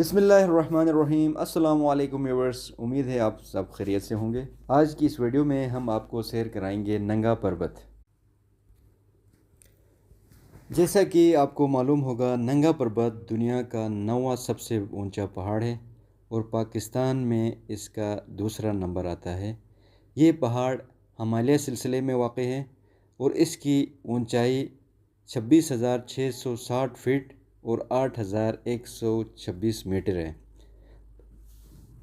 बिस्मिल्लाहिर्रहमानिर्रहीम। अस्सलाम वालेकुम व्यूअर्स, उम्मीद है आप सब खैरियत से होंगे। आज की इस वीडियो में हम आपको सैर कराएंगे नंगा पर्वत। जैसा कि आपको मालूम होगा, नंगा पर्वत दुनिया का 9वां सबसे ऊंचा पहाड़ है और पाकिस्तान में इसका दूसरा नंबर आता है। ये पहाड़ हिमालय सिलसिले में वाक़ है और इसकी ऊंचाई 26,660 फीट और 8,126 मीटर है।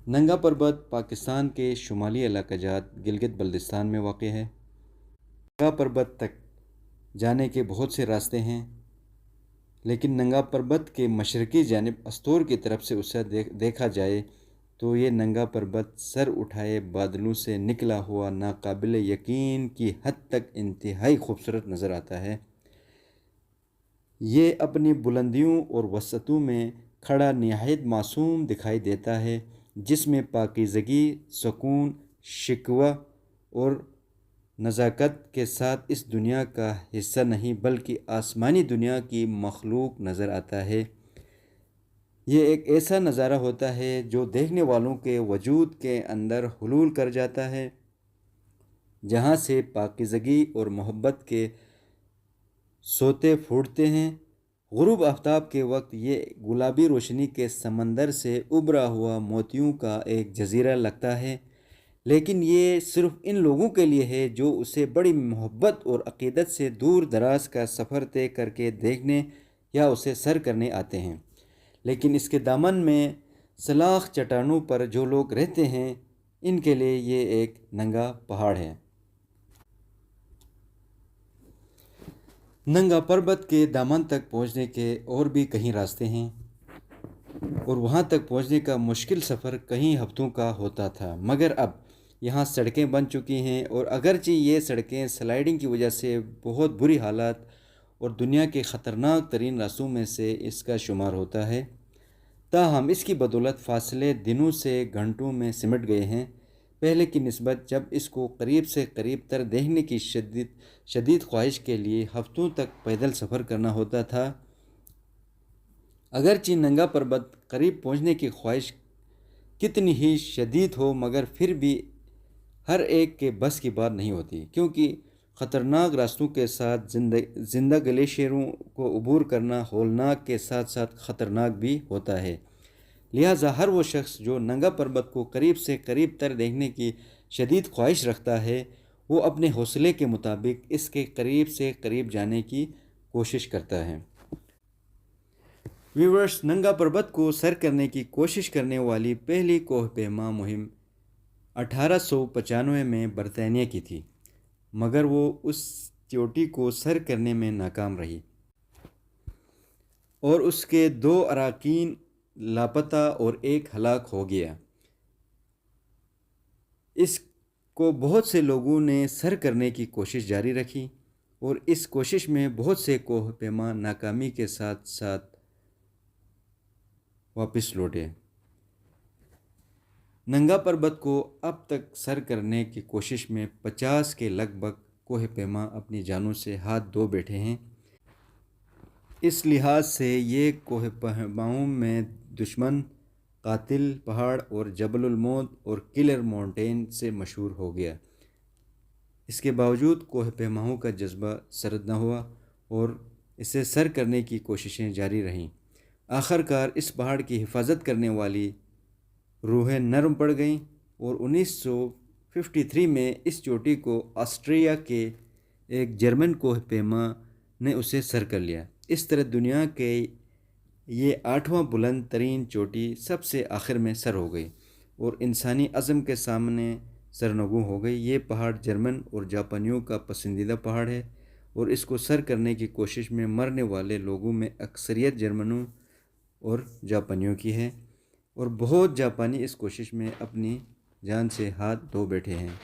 नंगा पर्वत पाकिस्तान के शुमाली इलाक़ाजात गिलगित बल्तिस्तान में वाक़ है। नंगा पर्वत तक जाने के बहुत से रास्ते हैं, लेकिन नंगा पर्वत के मशरक़ी जानिब अस्तोर की तरफ से उसे देखा जाए तो ये नंगा पर्वत सर उठाए बादलों से निकला हुआ नाकाबिल यकीन की हद तक इंतहाई खूबसूरत नज़र आता है। ये अपनी बुलंदियों और वसअतों में खड़ा निहायत मासूम दिखाई देता है, जिसमें पाकीज़गी, सुकून, शिकवा और नज़ाकत के साथ इस दुनिया का हिस्सा नहीं बल्कि आसमानी दुनिया की मखलूक नज़र आता है। ये एक ऐसा नज़ारा होता है जो देखने वालों के वजूद के अंदर हुलूल कर जाता है, जहाँ से पाकीज़गी और मोहब्बत के सोते फूटते हैं। गुरूब आफ्ताब के वक्त ये गुलाबी रोशनी के समंदर से उभरा हुआ मोतियों का एक जजीरा लगता है, लेकिन ये सिर्फ़ इन लोगों के लिए है जो उसे बड़ी मोहब्बत और अक़ीदत से दूर दराज का सफ़र तय करके देखने या उसे सर करने आते हैं। लेकिन इसके दामन में सलाख चट्टानों पर जो लोग रहते हैं, इनके लिए ये एक नंगा पहाड़ है। नंगा पर्वत के दामन तक पहुंचने के और भी कई रास्ते हैं और वहां तक पहुंचने का मुश्किल सफ़र कई हफ्तों का होता था, मगर अब यहाँ सड़कें बन चुकी हैं और अगरचे ये सड़कें स्लाइडिंग की वजह से बहुत बुरी हालत और दुनिया के ख़तरनाक तरीन रास्तों में से इसका शुमार होता है, ताहम इसकी बदौलत फ़ासले दिनों से घंटों में सिमट गए हैं। पहले की निस्बत जब इसको करीब से करीब तर देखने की शदीद ख्वाहिश के लिए हफ्तों तक पैदल सफ़र करना होता था। अगरचे नंगा पर्वत करीब पहुंचने की ख्वाहिश कितनी ही शदीद हो, मगर फिर भी हर एक के बस की बात नहीं होती, क्योंकि ख़तरनाक रास्तों के साथ जिंदा ग्लेशियरों को अबूर करना हौलनाक के साथ साथ ख़तरनाक भी होता है। लिहाजा हर वो शख्स जो नंगा पर्वत को करीब से करीब तर देखने की शदीद ख्वाहिश रखता है, वो अपने हौसले के मुताबिक इसके करीब से करीब जाने की कोशिश करता है। व्यूअर्स, नंगा पर्वत को सर करने की कोशिश करने वाली पहली कोहपेमा मुहिम 1895 में बरतानिया की थी, मगर वो उस चोटी को सर करने में नाकाम रही और उसके 2 अरकान लापता और एक हलाक हो गया। इसको बहुत से लोगों ने सर करने की कोशिश जारी रखी और इस कोशिश में बहुत से कोहपेमा नाकामी के साथ साथ वापस लौटे। नंगा पर्वत को अब तक सर करने की कोशिश में 50 के लगभग कोहपेमा अपनी जानों से हाथ धो बैठे हैं। इस लिहाज से ये कोहपेमाओं में दुश्मन, कातिल पहाड़ और जबलुल मौत और किलर माउंटेन से मशहूर हो गया। इसके बावजूद कोहपेमाओं का जज्बा सरद न हुआ और इसे सर करने की कोशिशें जारी रहीं। आखिरकार इस पहाड़ की हिफाजत करने वाली रूहें नरम पड़ गईं और 1953 में इस चोटी को ऑस्ट्रिया के एक जर्मन कोहपेमा ने उसे सर कर लिया। इस तरह दुनिया के ये 8वां बुलंद तरीन चोटी सबसे आखिर में सर हो गई और इंसानी अज़म के सामने सरनगू हो गई। ये पहाड़ जर्मन और जापानियों का पसंदीदा पहाड़ है और इसको सर करने की कोशिश में मरने वाले लोगों में अक्सरियत जर्मनों और जापानियों की है और बहुत जापानी इस कोशिश में अपनी जान से हाथ धो बैठे हैं।